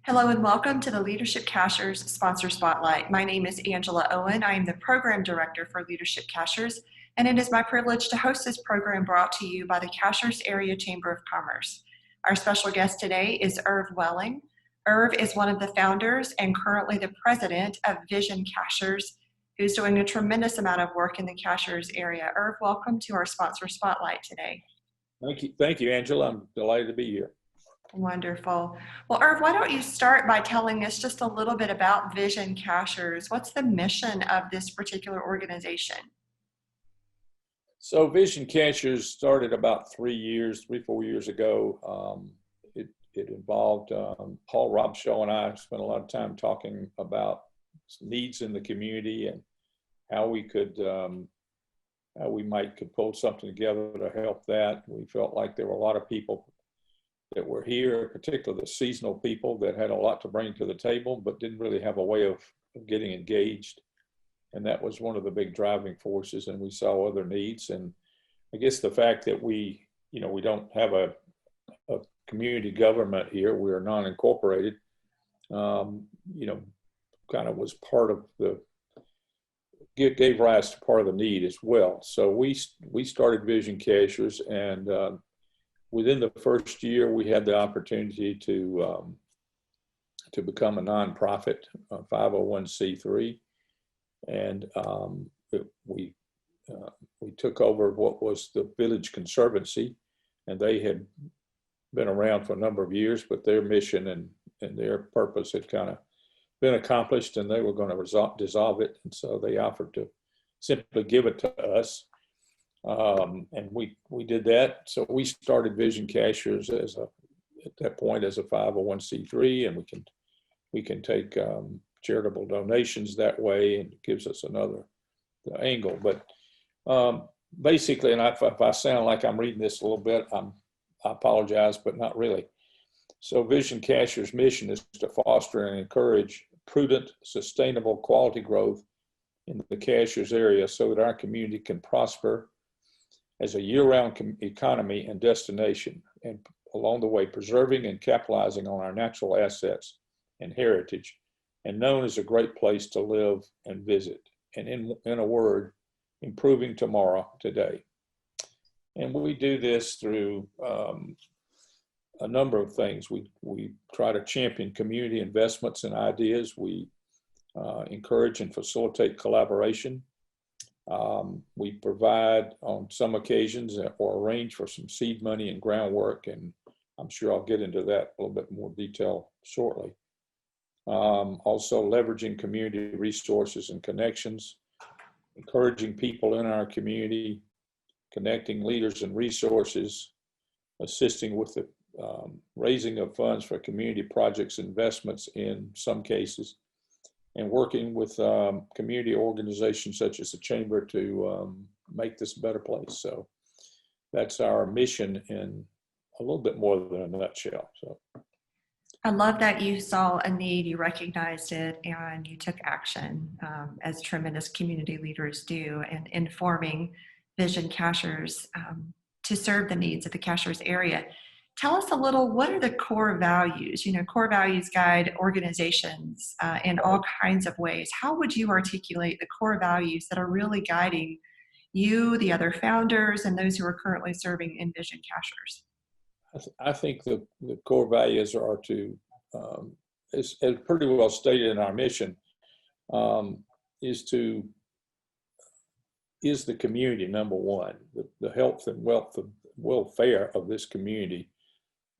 Hello and welcome to the Leadership Cashiers Sponsor Spotlight. My name is Angela Owen. I am the Program Director for Leadership Cashiers, and it is my privilege to host this program brought to you by the Cashiers Area Chamber of Commerce. Our special guest today is Irv Welling. Irv is one of the founders and currently the president of Vision Cashiers, who's doing a tremendous amount of work in the Cashiers area. Irv, welcome to our Sponsor Spotlight today. Thank you, Angela. I'm delighted to be here. Wonderful. Well, Irv, why don't you start by telling us just a little bit about Vision Cashiers? What's the mission of this particular organization? So Vision Cashiers started about 4 years ago. It involved Paul Robshaw and I spent a lot of time talking about needs in the community and how we could pull something together to help that. We felt like there were a lot of people that were here, particularly the seasonal people that had a lot to bring to the table, but didn't really have a way of getting engaged. And that was one of the big driving forces. And we saw other needs. And I guess the fact that we don't have a community government here, we're non-incorporated, kind of was part of gave rise to part of the need as well. So we started Vision Cashiers, and within the first year, we had the opportunity to become a nonprofit, 501c3, and we took over what was the Village Conservancy, and they had been around for a number of years, but their mission and their purpose had kind of been accomplished, and they were going to dissolve it, and so they offered to simply give it to us. And we did that. So we started Vision Cashiers at that point as a 501c3, and we can take charitable donations that way, and it gives us another angle. But basically, and if I sound like I'm reading this a little bit, I apologize, but not really. So Vision Cashiers' mission is to foster and encourage prudent, sustainable quality growth in the Cashiers area so that our community can prosper as a year-round economy and destination, and along the way preserving and capitalizing on our natural assets and heritage, and known as a great place to live and visit, and in a word, improving tomorrow today. And we do this through a number of things. We try to champion community investments and ideas. We encourage and facilitate collaboration. We provide on some occasions or arrange for some seed money and groundwork, and I'm sure I'll get into that a little bit more detail shortly. Also leveraging community resources and connections, encouraging people in our community, connecting leaders and resources, assisting with the raising of funds for community projects, investments in some cases, and working with community organizations such as the Chamber to make this a better place. So that's our mission in a little bit more than a nutshell. So I love that you saw a need, you recognized it, and you took action, as tremendous community leaders do, and informing Vision Cashiers to serve the needs of the Cashiers area. Tell us a little, what are the core values? Core values guide organizations in all kinds of ways. How would you articulate the core values that are really guiding you, the other founders, and those who are currently serving in Vision Cashiers? I think the core values are as pretty well stated in our mission, is the community number one, the health and welfare of this community.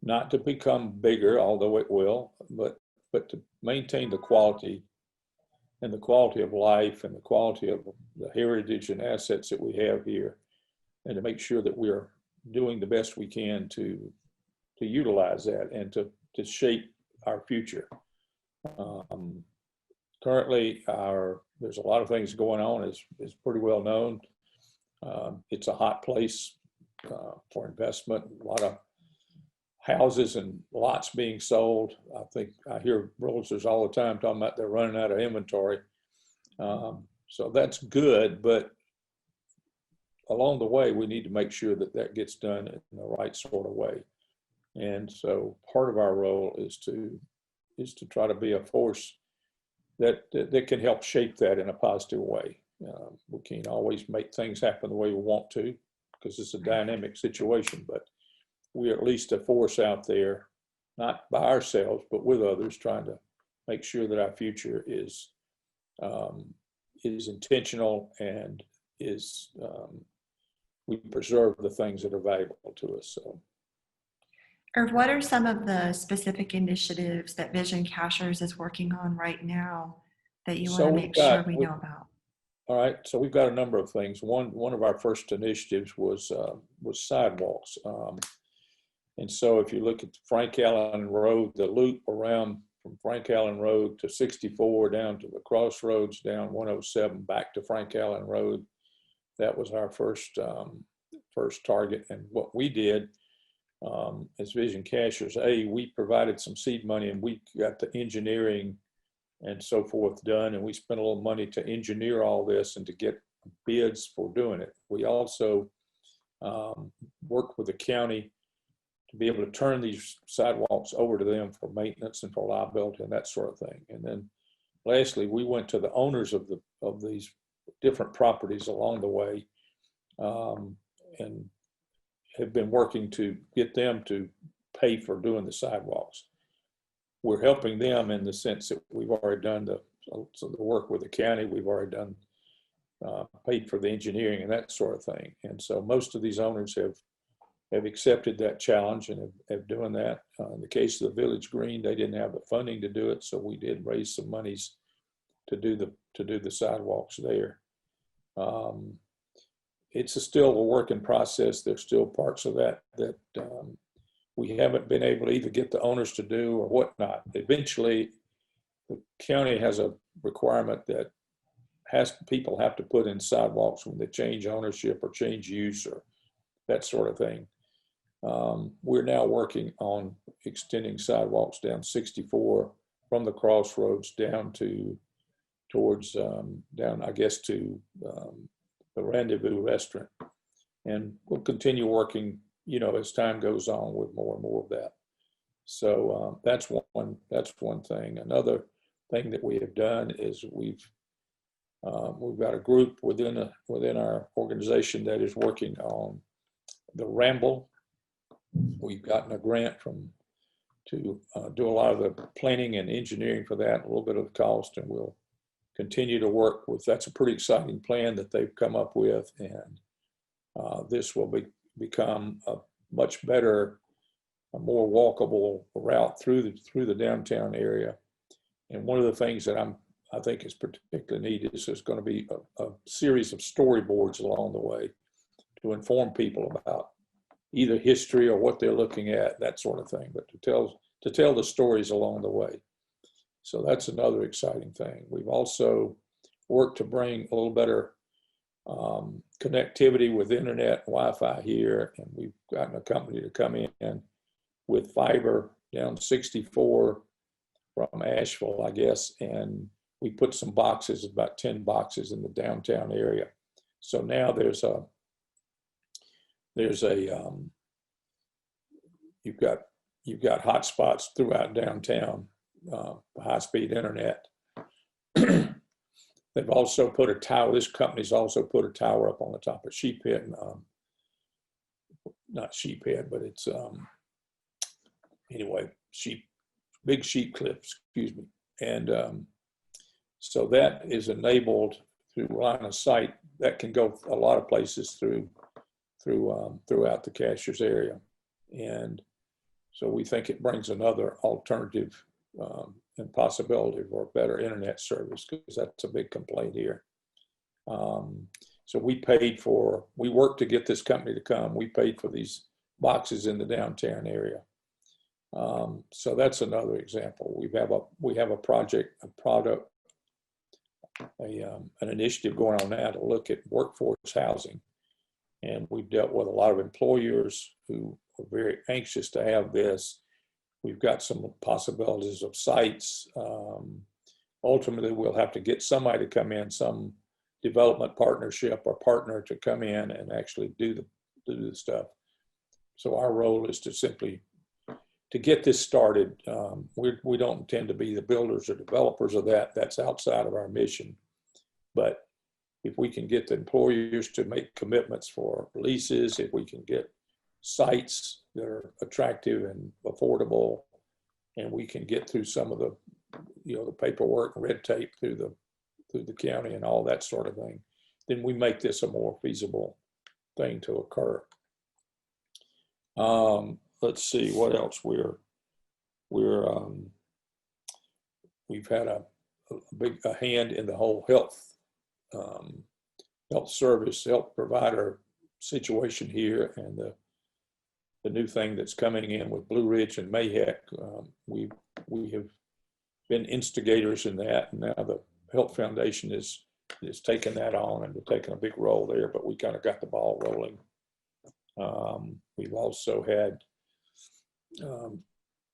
Not to become bigger, although it will, but to maintain the quality of life and the quality of the heritage and assets that we have here, and to make sure that we're doing the best we can to utilize that and to shape our future. Currently, there's a lot of things going on, is pretty well known. It's a hot place for investment. A lot of houses and lots being sold. I think I hear realtors all the time talking about they're running out of inventory. So that's good, but along the way, we need to make sure that gets done in the right sort of way. And so part of our role is to to try to be a force that can help shape that in a positive way. We can't always make things happen the way we want to because it's a dynamic situation, but we're at least a force out there, not by ourselves, but with others, trying to make sure that our future is intentional and is we preserve the things that are valuable to us. So. Or what are some of the specific initiatives that Vision Cashiers is working on right now that you want to make sure we know about? All right, so we've got a number of things. One of our first initiatives was sidewalks, and so if you look at Frank Allen Road, the loop around from Frank Allen Road to 64 down to the crossroads, down 107 back to Frank Allen Road, that was our first target. And what we did as Vision Cashiers, we provided some seed money and we got the engineering and so forth done, and we spent a little money to engineer all this and to get bids for doing it. We also worked with the county to be able to turn these sidewalks over to them for maintenance and for liability and that sort of thing. And then lastly, we went to the owners of these different properties along the way and have been working to get them to pay for doing the sidewalks. We're helping them in the sense that we've already done the work with the county. We've already done paid for the engineering and that sort of thing. And so most of these owners have accepted that challenge and have doing that. In the case of the Village Green, they didn't have the funding to do it, so we did raise some monies to do the sidewalks there. It's still a work in process. There's still parts of that we haven't been able to either get the owners to do or whatnot. Eventually, the county has a requirement that people have to put in sidewalks when they change ownership or change use or that sort of thing. We're now working on extending sidewalks down 64 from the crossroads down towards I guess to the Rendezvous restaurant. And we'll continue working, as time goes on with more and more of that. So that's one thing. Another thing that we have done is we've got a group within our organization that is working on the Ramble. We've gotten a grant to do a lot of the planning and engineering for that, a little bit of the cost, and we'll continue to work with. That's a pretty exciting plan that they've come up with, and this will become a much better, a more walkable route through the downtown area. And one of the things that I think is particularly neat is there's going to be a series of storyboards along the way to inform people about either history or what they're looking at, that sort of thing, but to tell the stories along the way. So that's another exciting thing. We've also worked to bring a little better connectivity with internet, Wi-Fi here, and we've gotten a company to come in with fiber down 64 from Asheville, I guess, and we put some boxes, about 10 boxes in the downtown area. So now you've got hot spots throughout downtown, high-speed internet. They've also put a tower. This company's also put a tower up on the top of Sheephead, not Sheephead, but it's anyway, Big Sheep Cliff, excuse me. And so that is enabled through line of sight. That can go a lot of places throughout the Cashiers area. And so we think it brings another alternative and possibility for better internet service, because that's a big complaint here. So we worked to get this company to come. We paid for these boxes in the downtown area. So that's another example. We have a project, an initiative going on now to look at workforce housing. And we've dealt with a lot of employers who are very anxious to have this. We've got some possibilities of sites. Ultimately, we'll have to get somebody to come in, some development partnership or partner to come in and actually do the stuff. So our role is to simply to get this started. We don't intend to be the builders or developers of that. That's outside of our mission. But if we can get the employers to make commitments for leases, if we can get sites that are attractive and affordable, and we can get through some of the, the paperwork and red tape through the county and all that sort of thing, then we make this a more feasible thing to occur. Let's see what else we've had a big hand in the whole health service, health provider situation here, and the new thing that's coming in with Blue Ridge and Mayheck. We have been instigators in that, and now the Health Foundation is taking that on, and they're taking a big role there, but we kind of got the ball rolling. We've also had,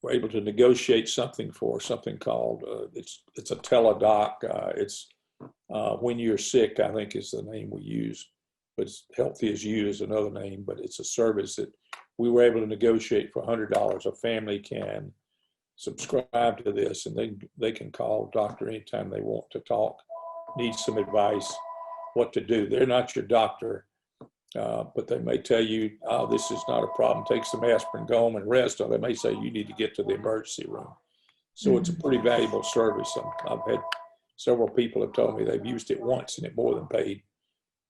we're able to negotiate something for something called, it's a teledoc. It's When You're Sick, I think is the name we use, but Healthy As You is another name, but it's a service that we were able to negotiate for $100. A family can subscribe to this, and they can call a doctor anytime they want to talk, need some advice, what to do. They're not your doctor, but they may tell you, oh, this is not a problem, take some aspirin, go home and rest, or they may say you need to get to the emergency room. So it's a pretty valuable service. I've had several people have told me they've used it once and it more than paid,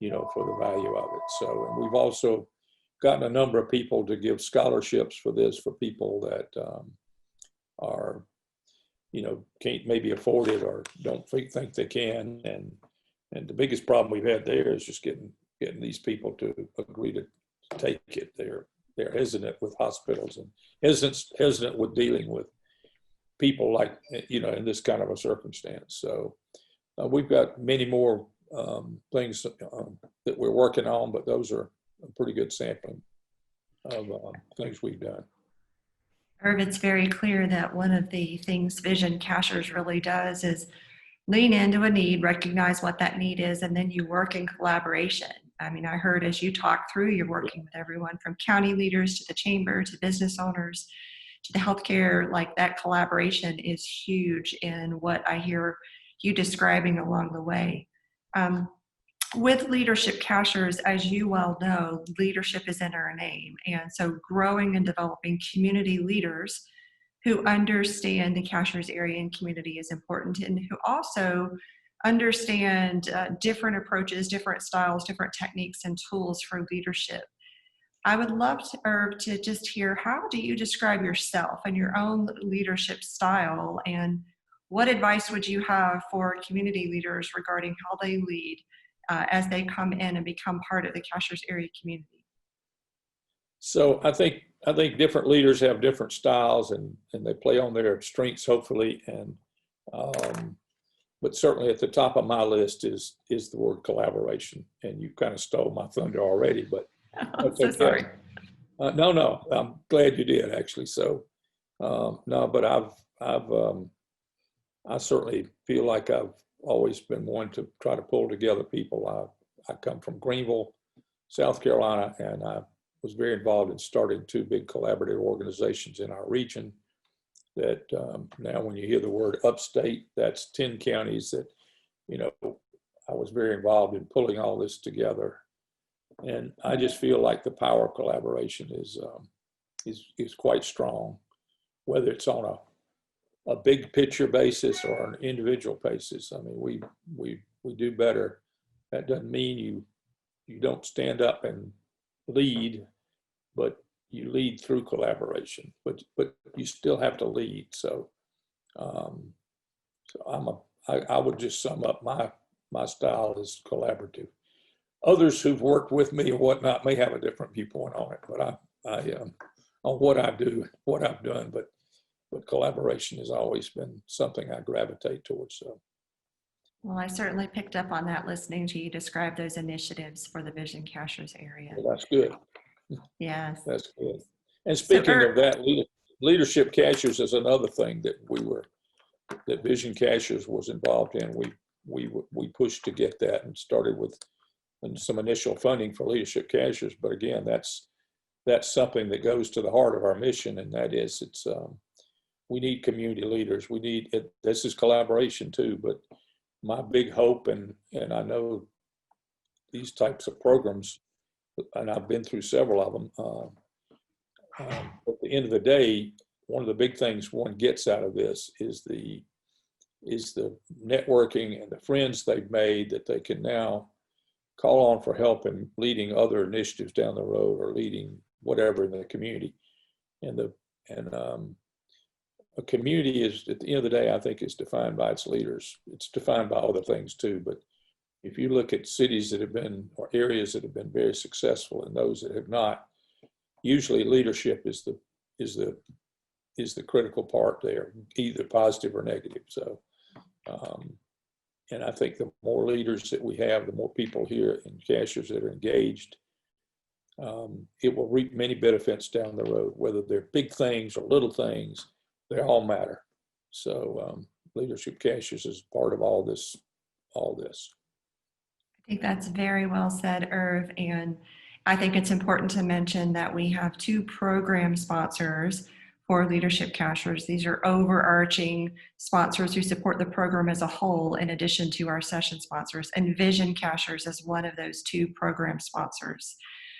for the value of it. So, and we've also gotten a number of people to give scholarships for this, for people that are, can't maybe afford it or don't think they can. And the biggest problem we've had there is just getting these people to agree to take it. They're hesitant with hospitals and hesitant with dealing with people like, in this kind of a circumstance. So we've got many more things that we're working on, but those are a pretty good sampling of things we've done. Irv, it's very clear that one of the things Vision Cashiers really does is lean into a need, recognize what that need is, and then you work in collaboration. I mean, I heard as you talk through, you're working with everyone from county leaders to the chamber to business owners to the healthcare. Like, that collaboration is huge in what I hear you describing along the way. With Leadership Cashiers, as you well know, leadership is in our name. And so growing and developing community leaders who understand the Cashiers area and community is important, and who also understand different approaches, different styles, different techniques and tools for leadership. I would love to just hear, how do you describe yourself and your own leadership style, and what advice would you have for community leaders regarding how they lead as they come in and become part of the Cashiers area community? So I think different leaders have different styles, and they play on their strengths, hopefully. And but certainly at the top of my list is the word collaboration. And you kind of stole my thunder already, but I'm so sorry. No, I'm glad you did, actually. So no, but I certainly feel like I've always been one to try to pull together people. I come from Greenville, South Carolina, and I was very involved in starting 2 big collaborative organizations in our region that now when you hear the word upstate, that's 10 counties that, I was very involved in pulling all this together. And I just feel like the power of collaboration is quite strong, whether it's on a big picture basis or an individual basis. I mean, we do better. That doesn't mean you don't stand up and lead, but you lead through collaboration. But you still have to lead. So, I would just sum up my style is collaborative. Others who've worked with me or whatnot may have a different viewpoint on it, but I on what I do, what I've done, but collaboration has always been something I gravitate towards. So. Well, I certainly picked up on that listening to you describe those initiatives for the Vision Cashiers area. Well, that's good. Yes. That's good. And speaking of that, Leadership Cashiers is another thing that Vision Cashiers was involved in. We pushed to get that and started with some initial funding for Leadership Cashiers. But again, that's that's something that goes to the heart of our mission, and that is we need community leaders. We need it. This is collaboration too, but my big hope, and I know these types of programs, and I've been through several of them. At the end of the day, one of the big things one gets out of this is the networking and the friends they've made that they can now call on for help in leading other initiatives down the road or leading whatever in the community. And a community is, at the end of the day, I think, is defined by its leaders. It's defined by other things too, but if you look at cities that have been, or areas that have been very successful and those that have not, usually leadership is the critical part there, either positive or negative. So, and I think the more leaders that we have, the more people here in Cashiers that are engaged, it will reap many benefits down the road, whether they're big things or little things, they all matter. So Leadership Cashiers is part of all this. I think that's very well said, Irv. And I think it's important to mention that we have 2 program sponsors for Leadership Cashiers. These are overarching sponsors who support the program as a whole, in addition to our session sponsors. And Vision Cashiers is one of those 2 program sponsors.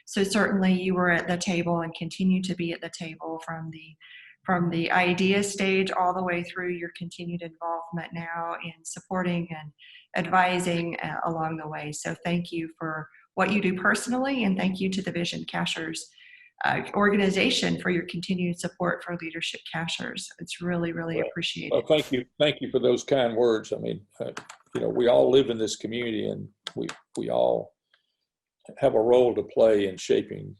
So certainly you were at the table and continue to be at the table from the idea stage all the way through your continued involvement now in supporting and advising along the way. So thank you for what you do personally, and thank you to the Vision Cashiers organization for your continued support for Leadership Cashiers. It's really, really appreciated. Well, thank you for those kind words. I mean, we all live in this community, and we all have a role to play in shaping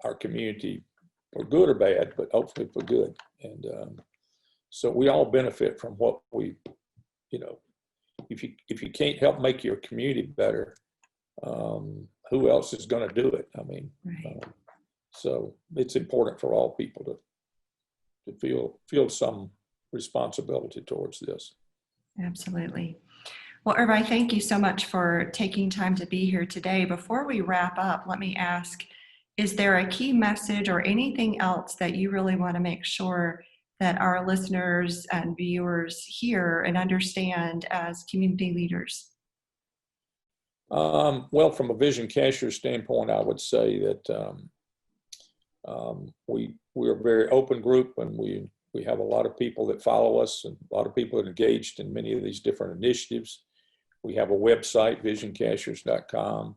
our community for good or bad, but hopefully for good. And so we all benefit from what we, if you can't help make your community better, who else is going to do it? I mean, right. So it's important for all people to feel some responsibility towards this. Absolutely. Well, Irv, I thank you so much for taking time to be here today. Before we wrap up, let me ask, is there a key message or anything else that you really want to make sure that our listeners and viewers hear and understand as community leaders? Well, from a Vision Cashier standpoint, I would say that we're a very open group, and we have a lot of people that follow us and a lot of people that are engaged in many of these different initiatives. We have a website, visioncashiers.com.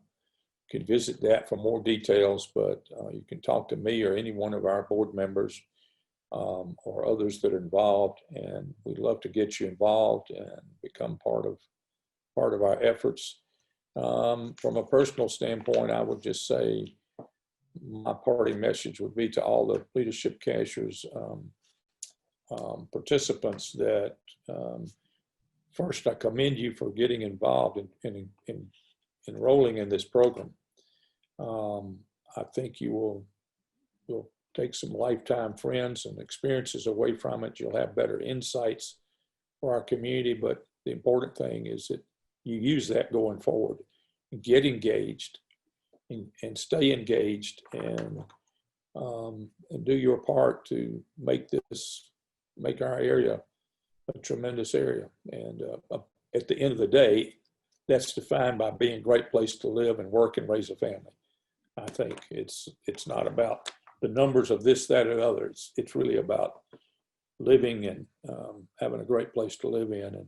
You can visit that for more details, but you can talk to me or any one of our board members or others that are involved, and we'd love to get you involved and become part of our efforts. From a personal standpoint, I would just say my parting message would be to all the Leadership Cashiers participants that first, I commend you for getting involved in enrolling in this program. I think you'll take some lifetime friends and experiences away from it. You'll have better insights for our community, but the important thing is that you use that going forward and get engaged and stay engaged and do your part to make our area a tremendous area. And at the end of the day, that's defined by being a great place to live and work and raise a family. I think it's not about the numbers of this, that, or the other. It's really about living and having a great place to live in and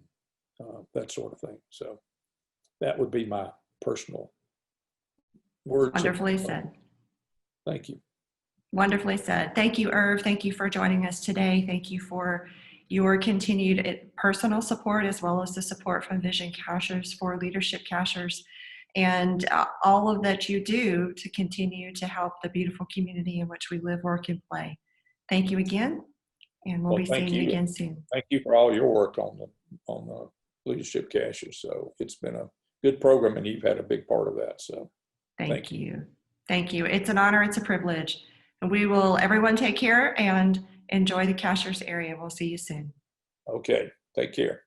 that sort of thing. So that would be my personal words. Wonderfully said. Thank you. Wonderfully said. Thank you, Irv. Thank you for joining us today. Thank you for your continued personal support, as well as the support from Vision Cashiers for Leadership Cashiers, and all of that you do to continue to help the beautiful community in which we live, work, and play. Thank you again, and we'll be seeing you again soon. Thank you for all your work on the Leadership Cashiers. So it's been a good program, and you've had a big part of that. So thank you. Thank you. It's an honor. It's a privilege. And everyone take care and enjoy the Cashiers area. We'll see you soon. Okay. Take care.